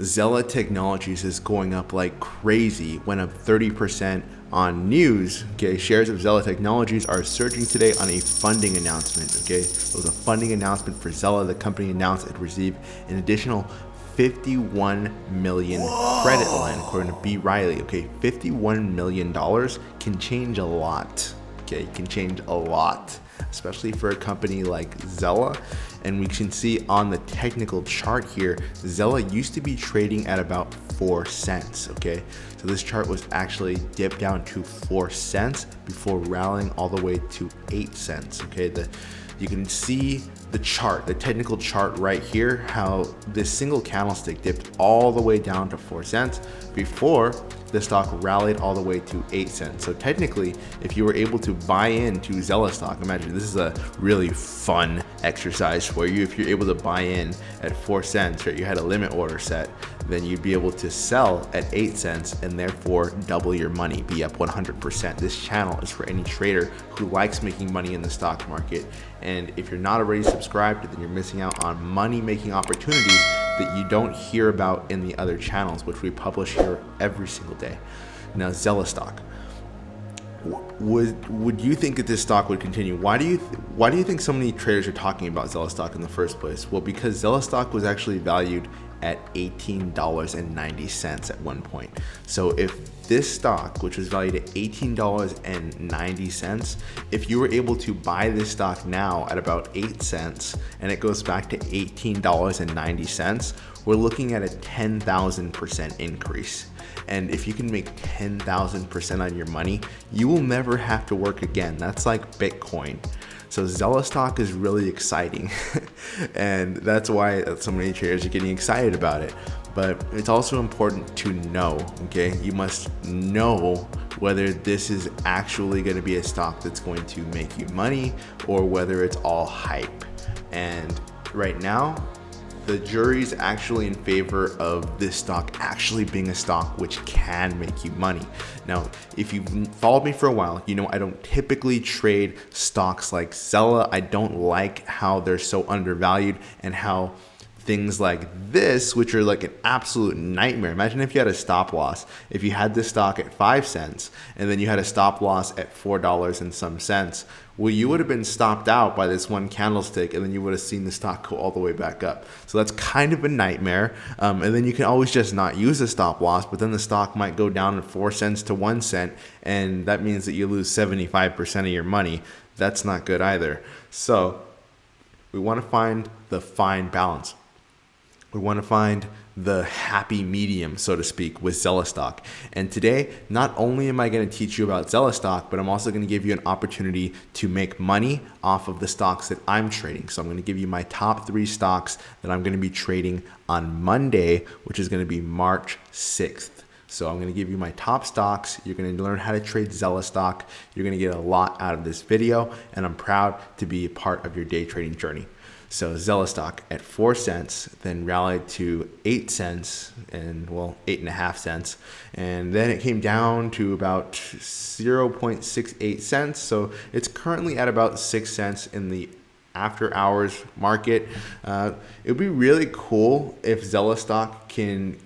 XELA Technologies is going up like crazy, went up 30% on news. Okay, shares of XELA Technologies are surging today on a funding announcement. Okay, it was a funding announcement for XELA. The company announced it received an additional 51 million credit line, according to B. Riley. Okay, $51 million can change a lot. Okay, can change a lot, especially for a company like XELA. And we can see on the technical chart here, XELA used to be trading at about 4 cents. Okay, so this chart was actually dipped down to 4 cents before rallying all the way to 8 cents. Okay, you can see the chart, the technical chart right here, how this single candlestick dipped all the way down to 4 cents before the stock rallied all the way to 8 cents. So technically, if you were able to buy into XELA stock, imagine this is a really fun exercise for you. If you're able to buy in at 4 cents, or you had a limit order set, then you'd be able to sell at 8 cents and therefore double your money, be up 100%. This channel is for any trader who likes making money in the stock market. And if you're not already subscribed, then you're missing out on money-making opportunities that you don't hear about in the other channels, which we publish here every single day. Now, XELA stock. Would you think that this stock would continue? Why do you think so many traders are talking about XELA stock in the first place? Well, because XELA stock was actually valued at $18.90 at one point. So if this stock, which was valued at $18.90, if you were able to buy this stock now at about 8 cents and it goes back to $18.90, we're looking at a 10,000% increase. And if you can make 10,000% on your money, you will never have to work again. That's like Bitcoin. So XELA stock is really exciting and that's why so many traders are getting excited about it. But it's also important to know, okay? You must know whether this is actually going to be a stock that's going to make you money or whether it's all hype. And right now, the jury's actually in favor of this stock actually being a stock which can make you money. Now, if you've followed me for a while, you know I don't typically trade stocks like XELA. I don't like how they're so undervalued and how things like this, which are like an absolute nightmare. Imagine if you had a stop loss. If you had this stock at 5 cents and then you had a stop loss at $4 and some cents, well, you would have been stopped out by this one candlestick and then you would have seen the stock go all the way back up. So that's kind of a nightmare. And then you can always just not use a stop loss, but then the stock might go down to 4 cents to 1 cent. And that means that you lose 75% of your money. That's not good either. So we want to find the fine balance. We want to find the happy medium, so to speak, with XELA stock. And today, not only am I going to teach you about XELA stock, but I'm also going to give you an opportunity to make money off of the stocks that I'm trading. So I'm going to give you my top 3 stocks that I'm going to be trading on Monday, which is going to be March 6th. So I'm going to give you my top stocks. You're going to learn how to trade XELA stock. You're going to get a lot out of this video, and I'm proud to be a part of your day trading journey. So XELA stock at 4 cents, then rallied to 8 cents and 8.5 cents. And then it came down to about 0.68 cents. So it's currently at about 6 cents in the after hours market. It would be really cool if XELA stock can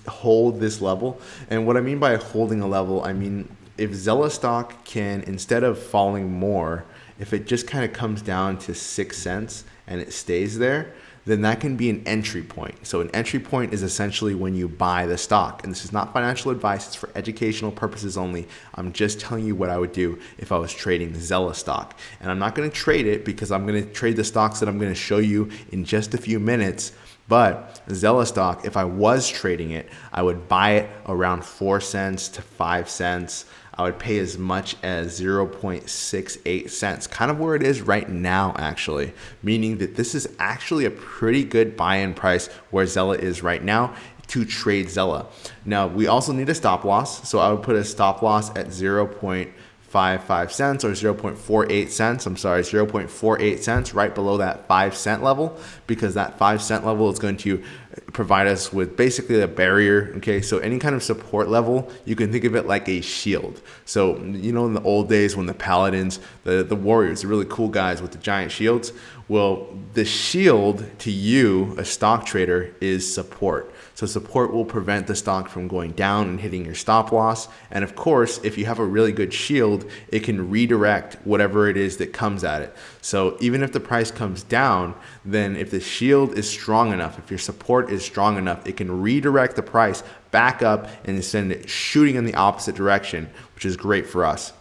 hold this level. And what I mean by holding a level, I mean if XELA stock can, instead of falling more, if it just kind of comes down to 6 cents and it stays there, then that can be an entry point. So an entry point is essentially when you buy the stock. And this is not financial advice, it's for educational purposes only. I'm just telling you what I would do if I was trading XELA stock. And I'm not gonna trade it because I'm gonna trade the stocks that I'm gonna show you in just a few minutes. But XELA stock, if I was trading it, I would buy it around 4 cents to 5 cents. I would pay as much as 0.68 cents, kind of where it is right now, actually, meaning that this is actually a pretty good buy-in price where XELA is right now to trade XELA. Now, we also need a stop loss, so I would put a stop loss at 0.55 cents or 0.48 cents. 0.48 cents right below that 5 cent level, because that 5 cent level is going to provide us with basically a barrier. Okay, so any kind of support level, you can think of it like a shield. So, you know, in the old days when the paladins, the warriors, the really cool guys with the giant shields, Well, the shield to you, a stock trader, is support. So support will prevent the stock from going down and hitting your stop loss. And of course, if you have a really good shield, it can redirect whatever it is that comes at it. So even if the price comes down, then if the shield is strong enough, if your support is strong enough, it can redirect the price back up and send it shooting in the opposite direction, which is great for us.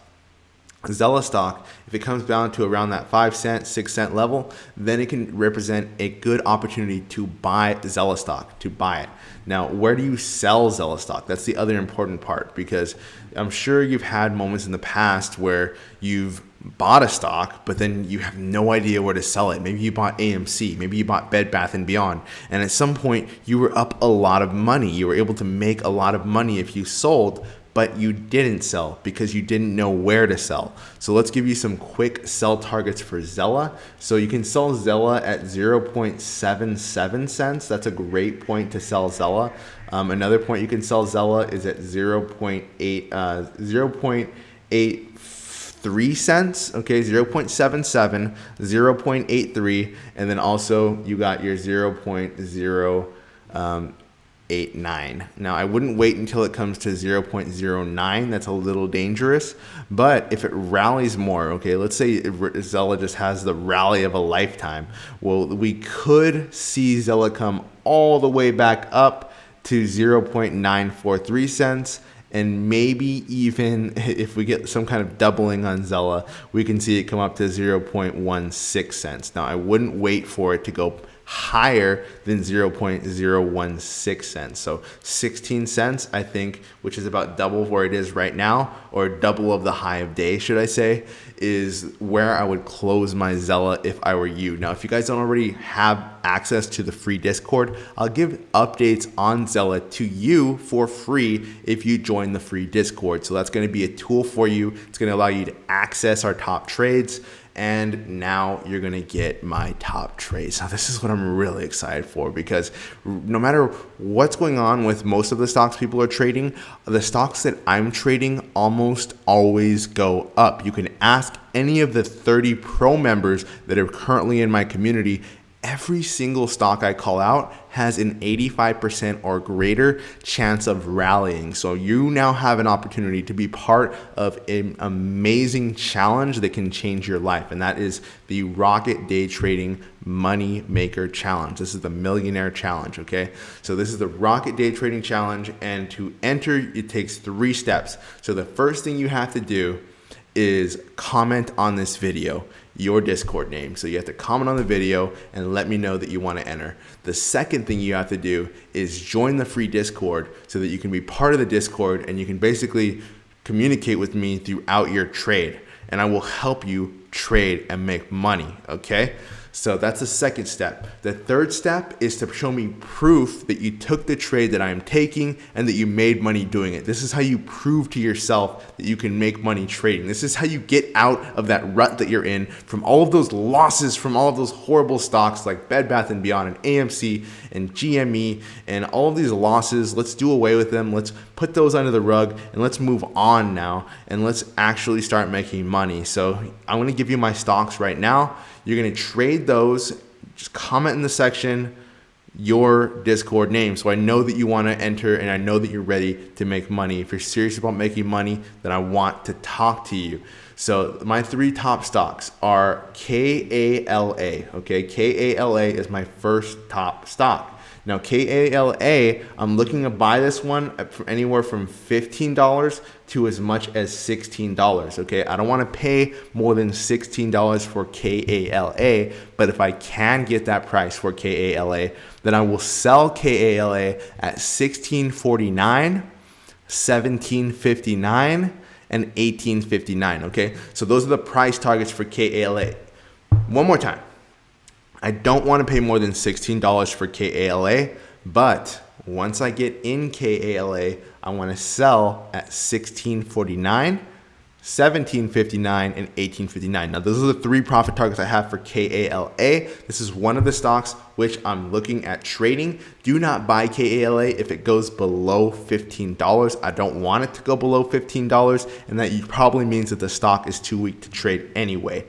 XELA stock, if it comes down to around that 5 cent, 6 cent level, then it can represent a good opportunity to buy XELA stock, to buy it. Now, where do you sell XELA stock? That's the other important part, because I'm sure you've had moments in the past where you've bought a stock, but then you have no idea where to sell it. Maybe you bought AMC, maybe you bought Bed Bath & Beyond, and at some point you were up a lot of money. You were able to make a lot of money if you sold, but you didn't sell because you didn't know where to sell. So let's give you some quick sell targets for XELA. So you can sell XELA at 0.77 cents. That's a great point to sell XELA. Another point you can sell XELA is at 0.83 cents, okay, 0.77, 0.83, and then also you got your 0.089. Now, I wouldn't wait until it comes to 0.09. That's a little dangerous. But if it rallies more, okay, let's say XELA just has the rally of a lifetime. Well, we could see XELA come all the way back up to 0.943 cents. And maybe even if we get some kind of doubling on XELA, we can see it come up to 0.16 cents. Now, I wouldn't wait for it to go higher than 0.016 cents. So 16 cents, I think, which is about double where it is right now, or double of the high of day, should I say, is where I would close my XELA if I were you. Now, if you guys don't already have access to the free Discord, I'll give updates on XELA to you for free if you join the free Discord. So that's going to be a tool for you. It's going to allow you to access our top trades. And now you're going to get my top trades. Now, this is what I'm really excited for, because no matter what's going on with most of the stocks people are trading, the stocks that I'm trading almost always go up. You can ask any of the 30 pro members that are currently in my community. Every single stock I call out has an 85% or greater chance of rallying. So you now have an opportunity to be part of an amazing challenge that can change your life. And that is the Rocket Day Trading Money Maker Challenge. This is the Millionaire Challenge, okay? So this is the Rocket Day Trading Challenge. And to enter, it takes 3 steps. So the first thing you have to do is comment on this video your Discord name. So you have to comment on the video and let me know that you want to enter. The second thing you have to do is join the free Discord so that you can be part of the Discord and you can basically communicate with me throughout your trade, and I will help you trade and make money, okay? So that's the second step. The third step is to show me proof that you took the trade that I am taking and that you made money doing it. This is how you prove to yourself that you can make money trading. This is how you get out of that rut that you're in, from all of those losses, from all of those horrible stocks like Bed Bath & Beyond and AMC and GME and all of these losses. Let's do away with them. Let's put those under the rug and let's move on now and let's actually start making money. So I'm going to give you my stocks right now. You're going to trade those. Just comment in the section your Discord name so I know that you want to enter and I know that you're ready to make money. If you're serious about making money, then I want to talk to you. So my 3 top stocks are KALA. Okay, KALA is my first top stock. Now, KALA, I'm looking to buy this one for anywhere from $15 to as much as $16. Okay, I don't want to pay more than $16 for KALA, but if I can get that price for KALA, then I will sell KALA at $16.49, $17.59, and $18.59. Okay, so those are the price targets for KALA. One more time. I don't want to pay more than $16 for KALA, but once I get in KALA, I want to sell at $16.49, $17.59, and $18.59. Now, those are the 3 profit targets I have for KALA. This is one of the stocks which I'm looking at trading. Do not buy KALA if it goes below $15. I don't want it to go below $15, and that probably means that the stock is too weak to trade anyway.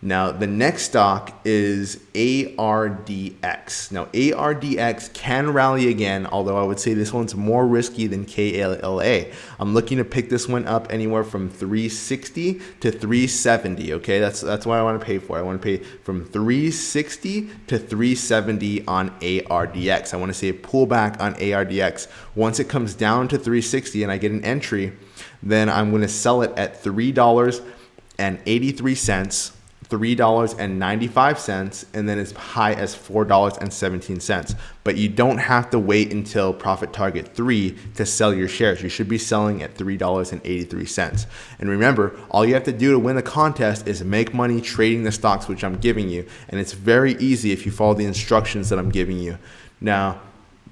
Now, the next stock is ARDX. Now, ARDX can rally again, although I would say this one's more risky than KLA. I'm looking to pick this one up anywhere from 360 to 370, okay? That's what I want to pay for. I want to pay from 360 to 370 on ARDX. I want to see a pullback on ARDX. Once it comes down to 360 and I get an entry, then I'm going to sell it at $3.83, $3.95, and then as high as $4.17. But you don't have to wait until profit target 3 to sell your shares. You should be selling at $3.83. And remember, all you have to do to win the contest is make money trading the stocks which I'm giving you. And it's very easy if you follow the instructions that I'm giving you. Now,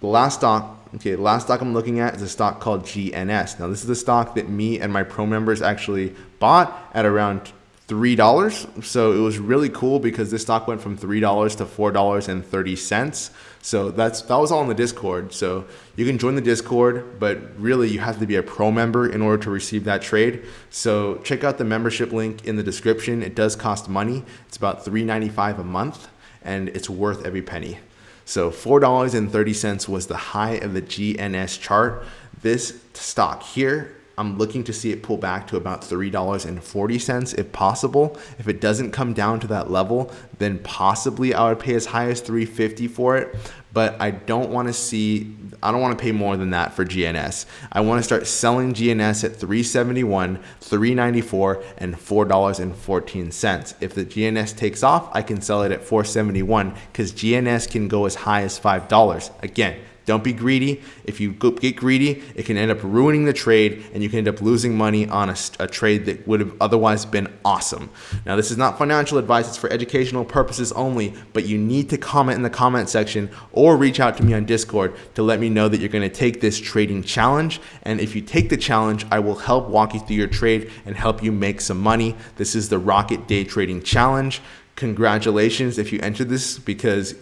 the last stock I'm looking at is a stock called GNS. Now, this is the stock that me and my pro members actually bought at around $3. So it was really cool because this stock went from $3 to $4.30. So that was all in the Discord. So you can join the Discord, but really you have to be a pro member in order to receive that trade. So check out the membership link in the description. It does cost money. It's about $3.95 a month, and it's worth every penny. So $4.30 was the high of the GNS chart. This stock here, I'm looking to see it pull back to about $3.40 if possible. If it doesn't come down to that level, then possibly I would pay as high as $3.50 for it. But I don't want to pay more than that for GNS. I want to start selling GNS at $3.71, $3.94, and $4.14. If the GNS takes off, I can sell it at $4.71 because GNS can go as high as $5. Again, don't be greedy. If you get greedy, it can end up ruining the trade and you can end up losing money on a trade that would have otherwise been awesome. Now, this is not financial advice. It's for educational purposes only, but you need to comment in the comment section or reach out to me on Discord to let me know that you're going to take this trading challenge. And if you take the challenge, I will help walk you through your trade and help you make some money. This is the Rocket Day Trading Challenge. Congratulations if you entered this, because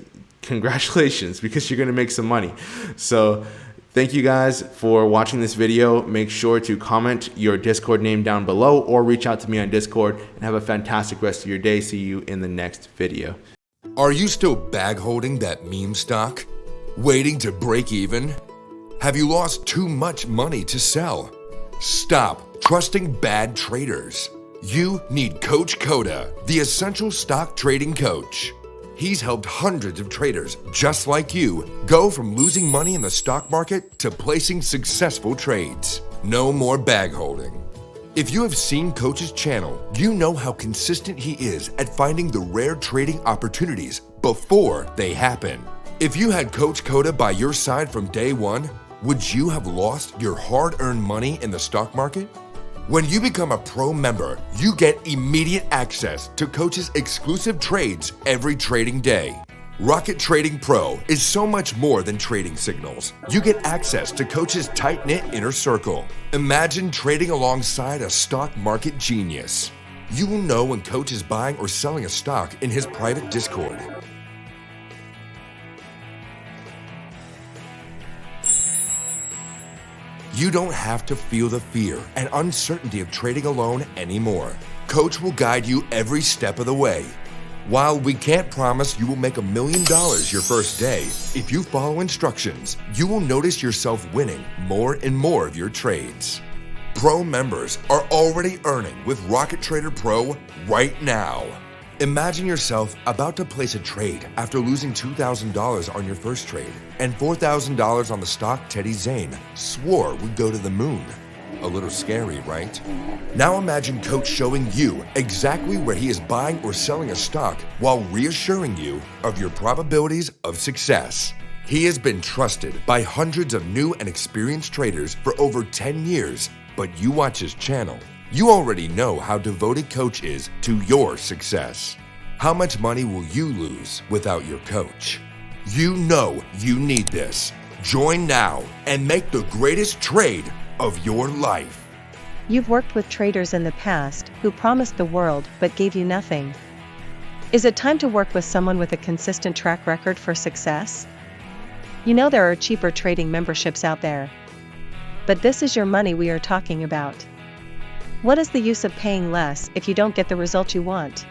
you're going to make some money. So thank you guys for watching this video. Make sure to comment your Discord name down below or reach out to me on Discord, and have a fantastic rest of your day. See you in the next video. Are you still bag holding that meme stock? Waiting to break even? Have you lost too much money to sell? Stop trusting bad traders. You need Coach Koda, the essential stock trading coach. He's helped hundreds of traders just like you go from losing money in the stock market to placing successful trades. No more bag holding. If you have seen Coach's channel, you know how consistent he is at finding the rare trading opportunities before they happen. If you had Coach Koda by your side from day one, would you have lost your hard-earned money in the stock market? When you become a pro member, you get immediate access to Coach's exclusive trades every trading day. Rocket Trading Pro is so much more than trading signals. You get access to Coach's tight-knit inner circle. Imagine trading alongside a stock market genius. You will know when Coach is buying or selling a stock in his private Discord. You don't have to feel the fear and uncertainty of trading alone anymore. Coach will guide you every step of the way. While we can't promise you will make $1 million your first day, if you follow instructions, you will notice yourself winning more and more of your trades. Pro members are already earning with Rocket Trader Pro right now. Imagine yourself about to place a trade after losing $2,000 on your first trade and $4,000 on the stock Teddy Zane swore would go to the moon. A little scary, right? Now imagine Coach showing you exactly where he is buying or selling a stock while reassuring you of your probabilities of success. He has been trusted by hundreds of new and experienced traders for over 10 years, but you watch his channel. You already know how devoted Coach is to your success. How much money will you lose without your coach? You know you need this. Join now and make the greatest trade of your life. You've worked with traders in the past who promised the world but gave you nothing. Is it time to work with someone with a consistent track record for success? You know there are cheaper trading memberships out there. But this is your money we are talking about. What is the use of paying less if you don't get the result you want?